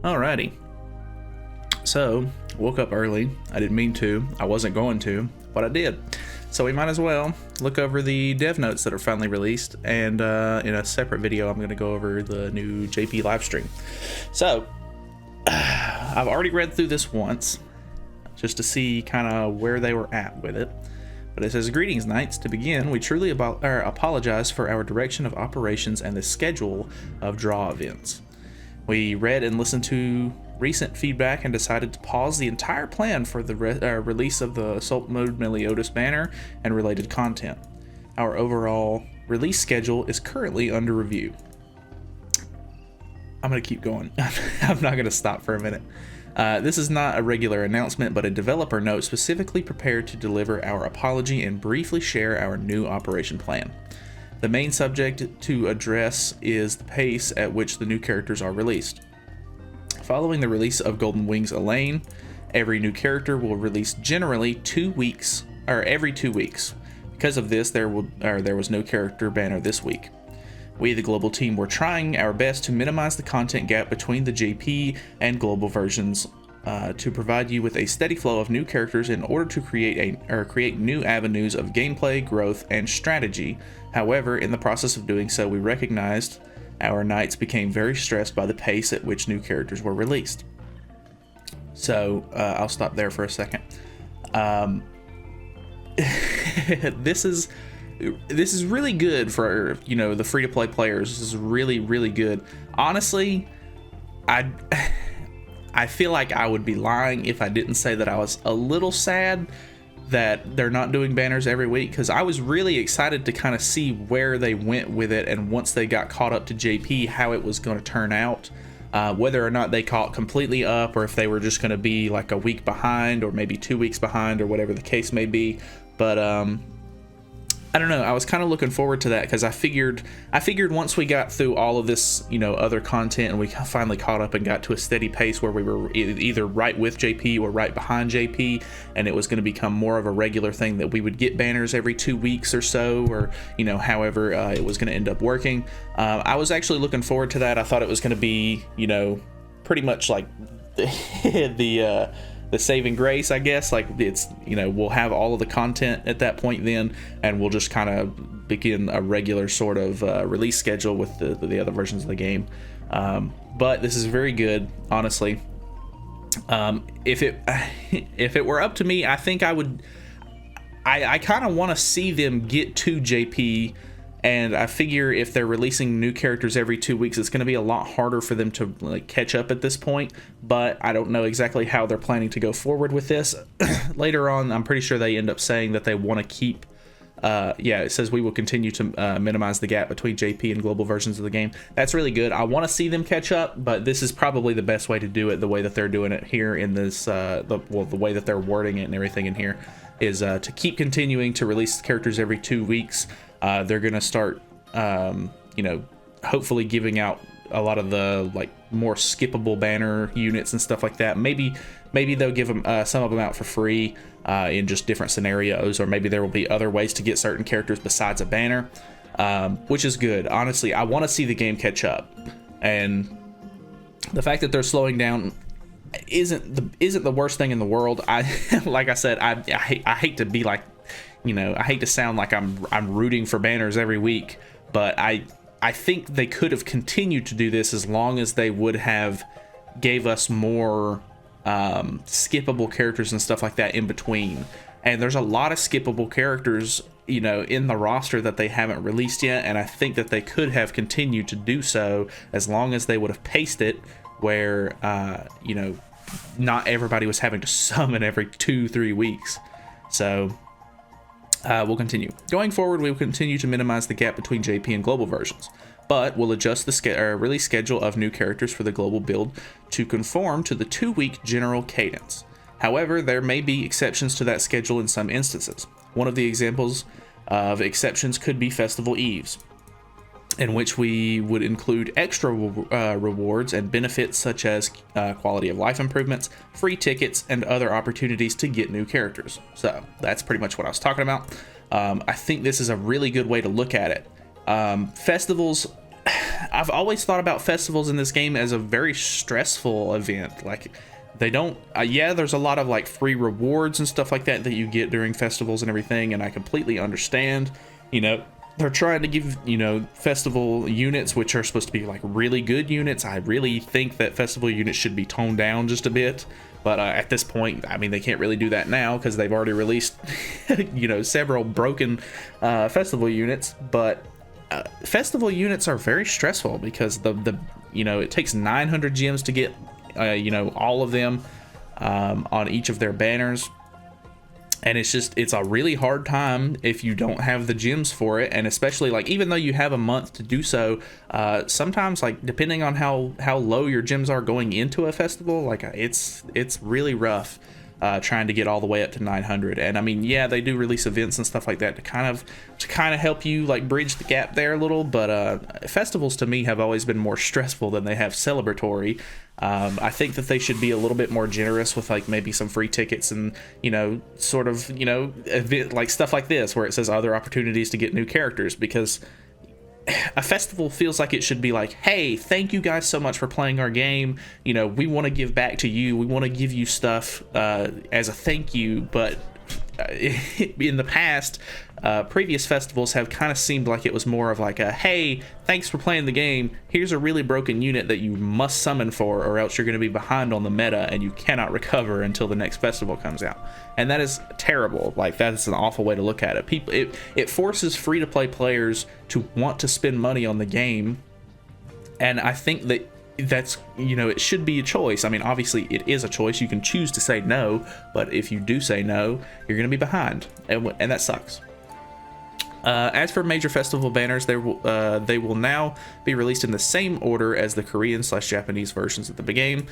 Alrighty. So, woke up early. I didn't mean to. I wasn't going to, but I did. So we might as well look over the dev notes that are finally released, and in a separate video I'm going to go over the new JP livestream. So, I've already read through this once, just to see kind of where they were at with it. But it says, "Greetings, Knights. To begin, we truly apologize for our direction of operations and the schedule of draw events. We read and listened to recent feedback and decided to pause the entire plan for the release of the Assault Mode Meliodas banner and related content. Our overall release schedule is currently under review." I'm going to keep going. I'm not going to stop for a minute. This is not a regular announcement, but a developer note specifically prepared to deliver our apology and briefly share our new operation plan. The main subject to address is the pace at which the new characters are released. Following the release of Golden Wings Elaine, every new character will release generally every 2 weeks. Because of this, there was no character banner this week. We, the global team, were trying our best to minimize the content gap between the JP and global versions to provide you with a steady flow of new characters in order to create new avenues of gameplay, growth, and strategy. However, in the process of doing so, we recognized our Knights became very stressed by the pace at which new characters were released. So, I'll stop there for a second. This is really good for, the free-to-play players. This is really, really good. Honestly, I feel like I would be lying if I didn't say that I was a little sad that they're not doing banners every week, because I was really excited to kind of see where they went with it, and once they got caught up to JP, how it was going to turn out. Whether or not they caught completely up, or if they were just going to be like a week behind, or maybe 2 weeks behind, or whatever the case may be. But I don't know. I was kind of looking forward to that, because I figured once we got through all of this, other content, and we finally caught up and got to a steady pace where we were either right with JP or right behind JP, and it was going to become more of a regular thing that we would get banners every 2 weeks or so, or however it was going to end up working. I was actually looking forward to that. I thought it was going to be, pretty much like the saving grace, I guess. Like, it's, we'll have all of the content at that point then, and we'll just kind of begin a regular sort of release schedule with the other versions of the game. But this is very good, honestly. If it were up to me, I think I kind of want to see them get to JP. And I figure if they're releasing new characters every 2 weeks, it's going to be a lot harder for them to catch up at this point. But I don't know exactly how they're planning to go forward with this. Later on, I'm pretty sure they end up saying that they want to keep... it says we will continue to minimize the gap between JP and global versions of the game. That's really good. I want to see them catch up, but this is probably the best way to do it, the way that they're doing it here in this... the way that they're wording it and everything in here is to keep continuing to release characters every 2 weeks. They're gonna start, hopefully giving out a lot of the more skippable banner units and stuff like that. Maybe they'll give them some of them out for free in just different scenarios, or maybe there will be other ways to get certain characters besides a banner, which is good. Honestly, I want to see the game catch up, and the fact that they're slowing down isn't the worst thing in the world. Like I said, I hate to be like. I hate to sound like I'm rooting for banners every week, but I think they could have continued to do this as long as they would have gave us more skippable characters and stuff like that in between. And there's a lot of skippable characters, in the roster that they haven't released yet, and I think that they could have continued to do so as long as they would have paced it where, not everybody was having to summon every 2-3 weeks. So... we'll continue. Going forward, we will continue to minimize the gap between JP and global versions, but we'll adjust the release schedule of new characters for the global build to conform to the 2-week general cadence. However, there may be exceptions to that schedule in some instances. One of the examples of exceptions could be Festival Eves, in which we would include extra rewards and benefits such as quality of life improvements, free tickets, and other opportunities to get new characters. So that's pretty much what I was talking about. I think this is a really good way to look at it. Festivals I've always thought about festivals in this game as a very stressful event. Like, they don't, yeah, there's a lot of like free rewards and stuff like that that you get during festivals and everything, and I completely understand, you know, they're trying to give, you know, festival units, which are supposed to be like really good units. I really think that festival units should be toned down just a bit, but at this point, I mean, they can't really do that now because they've already released, you know, several broken festival units. But festival units are very stressful because the you know, it takes 900 gems to get you know, all of them on each of their banners, and it's a really hard time if you don't have the gems for it. And especially, like, even though you have a month to do so, sometimes, like, depending on how low your gems are going into a festival, like, it's really rough trying to get all the way up to 900. And I mean, yeah, they do release events and stuff like that to kind of help you like bridge the gap there a little, but festivals to me have always been more stressful than they have celebratory. I think that they should be a little bit more generous with like maybe some free tickets and, you know, sort of, you know, event, like stuff like this where it says other opportunities to get new characters, because a festival feels like it should be like, hey, thank you guys so much for playing our game. You know, we want to give back to you. We want to give you stuff as a thank you. But in the past, previous festivals have kind of seemed like it was more of like a, hey, thanks for playing the game. Here's a really broken unit that you must summon for, or else you're going to be behind on the meta and you cannot recover until the next festival comes out. And that is terrible. Like, that is an awful way to look at it. It forces free-to-play players to want to spend money on the game, and I think that's, you know, it should be a choice. I mean, obviously it is a choice. You can choose to say no, but if you do say no, you're going to be behind, and that sucks. As for major festival banners, they will now be released in the same order as the Korean/Japanese versions of the game.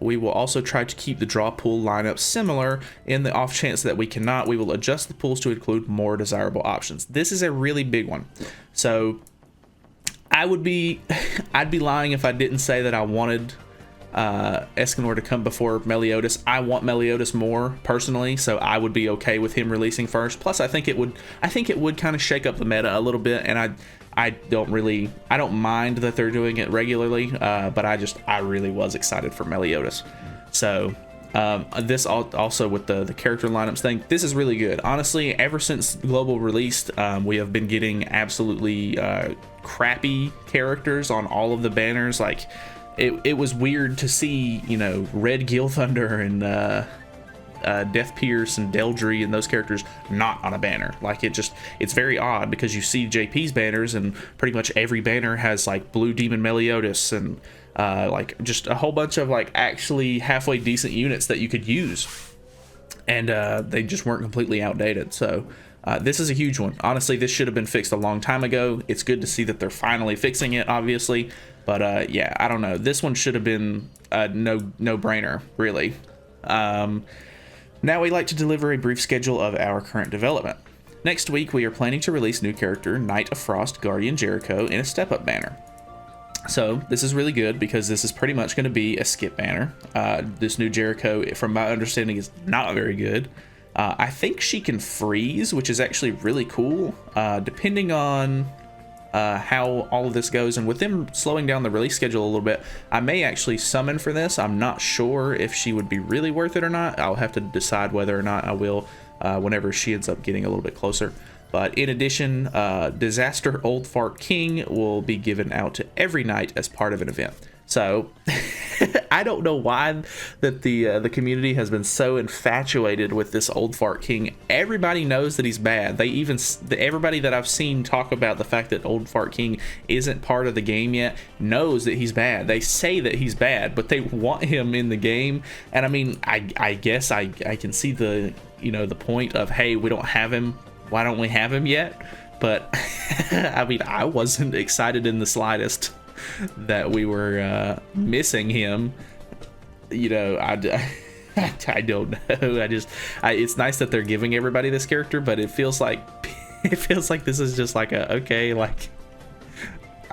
We will also try to keep the draw pool lineup similar. In the off chance that we cannot, we will adjust the pools to include more desirable options. This is a really big one. So I'd be lying if I didn't say that I wanted Escanor to come before Meliodas. I want Meliodas more personally, so I would be okay with him releasing first. Plus, I think it would kind of shake up the meta a little bit, and I don't mind that they're doing it regularly, but I really was excited for Meliodas. So this also with the character lineups thing, this is really good. Honestly, ever since Global released, we have been getting absolutely crappy characters on all of the banners. Like, it was weird to see, you know, Red Gil Thunder and Death Pierce and Deldry and those characters not on a banner. Like, it's very odd because you see JP's banners and pretty much every banner has like Blue Demon Meliodas and like just a whole bunch of like actually halfway decent units that you could use, and they just weren't completely outdated. So this is a huge one. Honestly, this should have been fixed a long time ago. It's good to see that they're finally fixing it, obviously, but yeah, I don't know, this one should have been no-brainer, really. Now we like to deliver a brief schedule of our current development. Next week, we are planning to release new character Knight of Frost Guardian Jericho in a step-up banner. So this is really good because this is pretty much going to be a skip banner. This new Jericho, from my understanding, is not very good. I think she can freeze, which is actually really cool, depending on how all of this goes. And with them slowing down the release schedule a little bit, I may actually summon for this. I'm not sure if she would be really worth it or not. I'll have to decide whether or not I will whenever she ends up getting a little bit closer. But in addition, Disaster Old Fart King will be given out to every knight as part of an event. So I don't know why that the community has been so infatuated with this Old Fart King. Everybody knows that he's bad. Everybody that I've seen talk about the fact that Old Fart King isn't part of the game yet knows that he's bad. They say that he's bad, but they want him in the game. And I mean, I guess I can see the point of, hey, we don't have him. Why don't we have him yet? But I mean, I wasn't excited in the slightest that we were missing him. You know, I don't know. It's nice that they're giving everybody this character, but it feels like this is just like a, okay, like,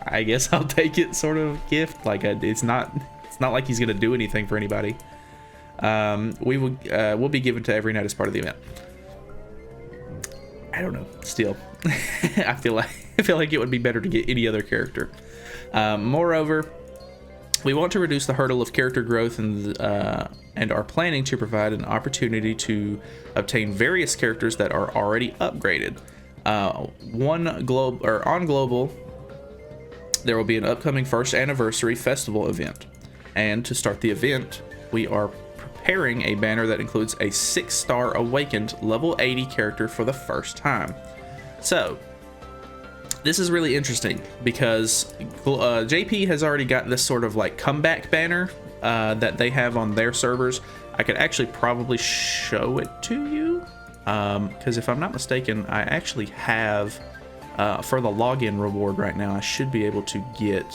I guess I'll take it sort of gift. Like, it's not like he's gonna do anything for anybody. We'll be given to every knight as part of the event. I don't know. Still, I feel I feel like it would be better to get any other character. Moreover, we want to reduce the hurdle of character growth and are planning to provide an opportunity to obtain various characters that are already upgraded. On global, there will be an upcoming first anniversary festival event, and to start the event, we are preparing a banner that includes a 6-star awakened level 80 character for the first time. So this is really interesting because JP has already got this sort of like comeback banner that they have on their servers. I could actually probably show it to you because if I'm not mistaken, I actually have for the login reward right now, I should be able to get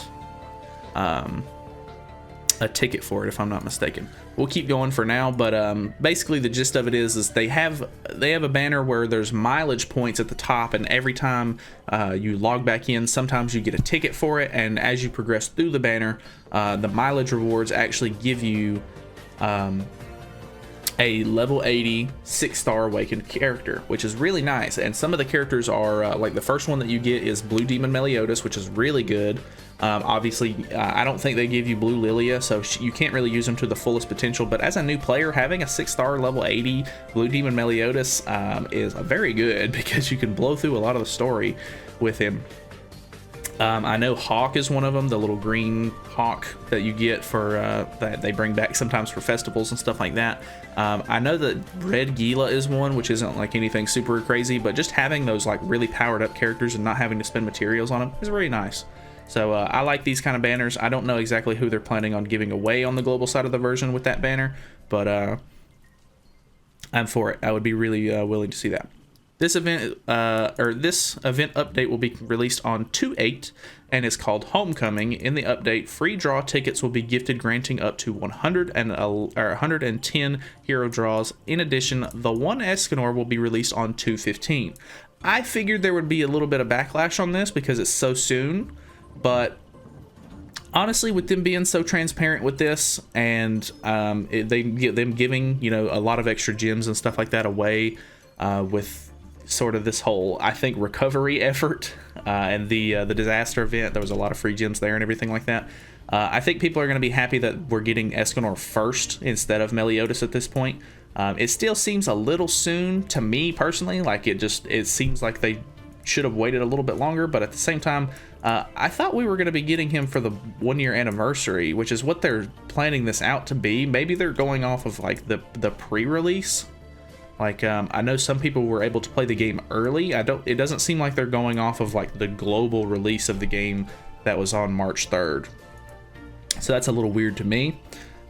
a ticket for it if I'm not mistaken. We'll keep going for now, but basically the gist of it is they have a banner where there's mileage points at the top, and every time you log back in, sometimes you get a ticket for it, and as you progress through the banner, the mileage rewards actually give you a level 80 6-star awakened character, which is really nice. And some of the characters are like the first one that you get is Blue Demon Meliodas, which is really good. Obviously, I don't think they give you Blue Lilia, so you can't really use them to the fullest potential. But as a new player, having a 6-star level 80 Blue Demon Meliodas is very good because you can blow through a lot of the story with him. I know Hawk is one of them, the little green hawk that you get for that they bring back sometimes for festivals and stuff like that. I know that Red Gila is one, which isn't like anything super crazy, but just having those like really powered up characters and not having to spend materials on them is really nice. So I like these kind of banners. I don't know exactly who they're planning on giving away on the global side of the version with that banner, but I'm for it. I would be really willing to see that. This event update will be released on 2/8 and is called Homecoming. In the update, free draw tickets will be gifted, granting up to 110 hero draws. In addition, the one Escanor will be released on 2/15. I figured there would be a little bit of backlash on this because it's so soon, but honestly, with them being so transparent with this and them giving a lot of extra gems and stuff like that away with sort of this whole, I think, recovery effort and the disaster event, there was a lot of free gems there and everything like that. I think people are going to be happy that we're getting Escanor first instead of Meliodas at this point. It still seems a little soon to me personally, like it seems like they should have waited a little bit longer, but at the same time, I thought we were going to be getting him for the 1-year anniversary, which is what they're planning this out to be. Maybe they're going off of like the pre-release. Like, I know some people were able to play the game early. It doesn't seem like they're going off of like the global release of the game that was on March 3rd. So that's a little weird to me.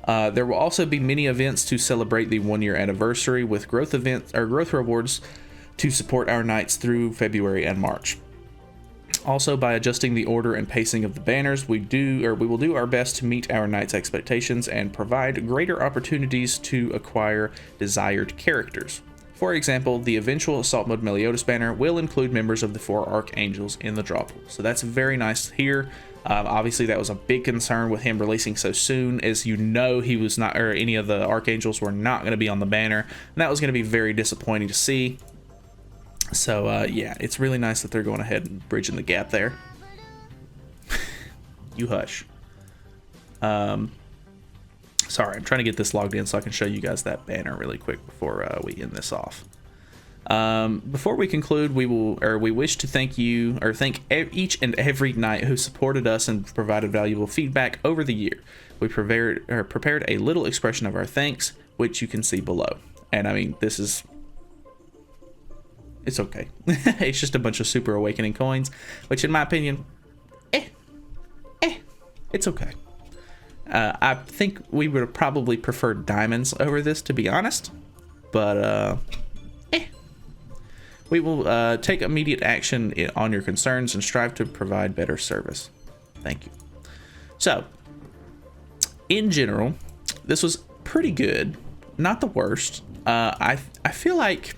There will also be many events to celebrate the 1-year anniversary with growth rewards to support our nights through February and March. Also, by adjusting the order and pacing of the banners, we will do our best to meet our knight's expectations and provide greater opportunities to acquire desired characters. For example, the eventual Assault Mode Meliodas banner will include members of the 4 Archangels in the draw pool. So that's very nice here. Obviously, that was a big concern with him releasing so soon, as he was not, or any of the Archangels were not going to be on the banner, and that was going to be very disappointing to see. So yeah, it's really nice that they're going ahead and bridging the gap there. You hush. Sorry, I'm trying to get this logged in so I can show you guys that banner really quick before we end this off. Before we conclude, we wish to thank each and every knight who supported us and provided valuable feedback over the year. We prepared a little expression of our thanks, which you can see below. And I mean, it's okay. It's just a bunch of Super Awakening coins, which in my opinion, it's okay. I think we would have probably preferred diamonds over this, to be honest, but we will take immediate action on your concerns and strive to provide better service. Thank you. So, in general, this was pretty good, not the worst. I feel like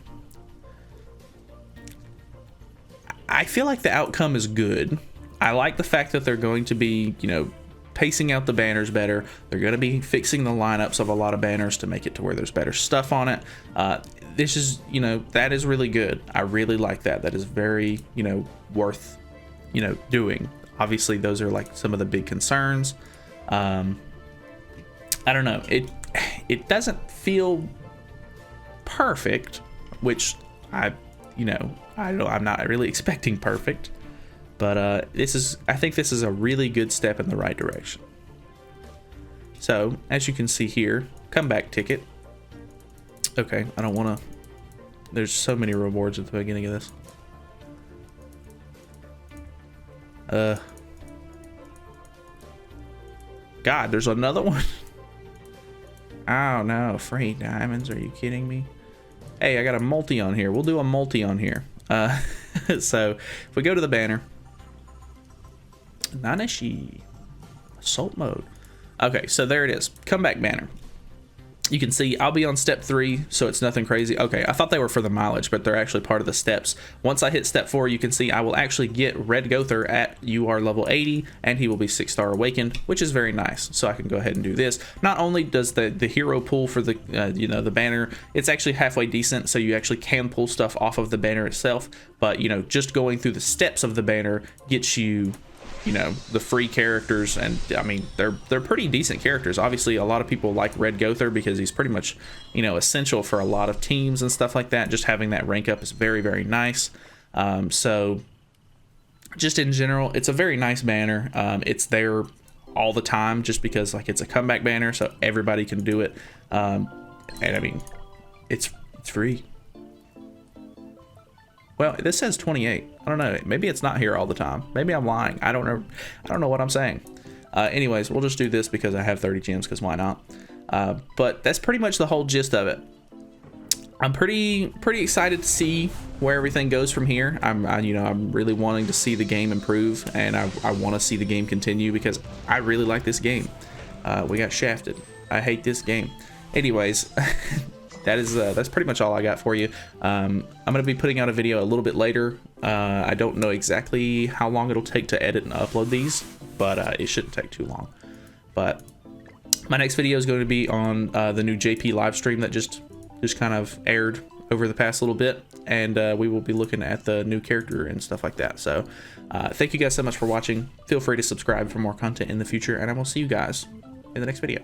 the outcome is good. I like the fact that they're going to be, pacing out the banners better. They're going to be fixing the lineups of a lot of banners to make it to where there's better stuff on it. This is, that is really good. I really like that. That is very, worth you know, doing. Obviously, those are like some of the big concerns. I don't know. It doesn't feel perfect, which I'm not really expecting perfect, but I think this is a really good step in the right direction. So as you can see here, comeback ticket. Okay, I don't want to. There's so many rewards at the beginning of this. God, there's another one. Oh no, free diamonds. Are you kidding me? Hey, I got a multi on here. We'll do a multi on here. So if we go to the banner, Nanashi assault mode. Okay, so there it is. Comeback banner. You can see I'll be on step 3, so it's nothing crazy. Okay, I thought they were for the mileage, but they're actually part of the steps. Once I hit step 4, you can see I will actually get Red Gother at UR level 80, and he will be 6-star awakened, which is very nice. So I can go ahead and do this. Not only does the hero pool for the the banner, it's actually halfway decent, so you actually can pull stuff off of the banner itself. But just going through the steps of the banner gets you the free characters, and I mean they're pretty decent characters. Obviously a lot of people like Red Gother because he's pretty much essential for a lot of teams and stuff like that. Just having that rank up is very, very nice. So just in general, it's a very nice banner. It's there all the time just because like it's a comeback banner, so everybody can do it. And I mean it's free. Well, this says 28. I don't know. Maybe it's not here all the time. Maybe I'm lying. I don't know. I don't know what I'm saying. Anyways, we'll just do this because I have 30 gems, because why not? But that's pretty much the whole gist of it. I'm pretty excited to see where everything goes from here. I'm really wanting to see the game improve, and I want to see the game continue because I really like this game. We got shafted. I hate this game. Anyways. That's pretty much all I got for you. I'm gonna be putting out a video a little bit later. I don't know exactly how long it'll take to edit and upload these, but it shouldn't take too long. But my next video is going to be on the new JP live stream that just kind of aired over the past little bit, and we will be looking at the new character and stuff like that. So thank you guys so much for watching. Feel free to subscribe for more content in the future, and I will see you guys in the next video.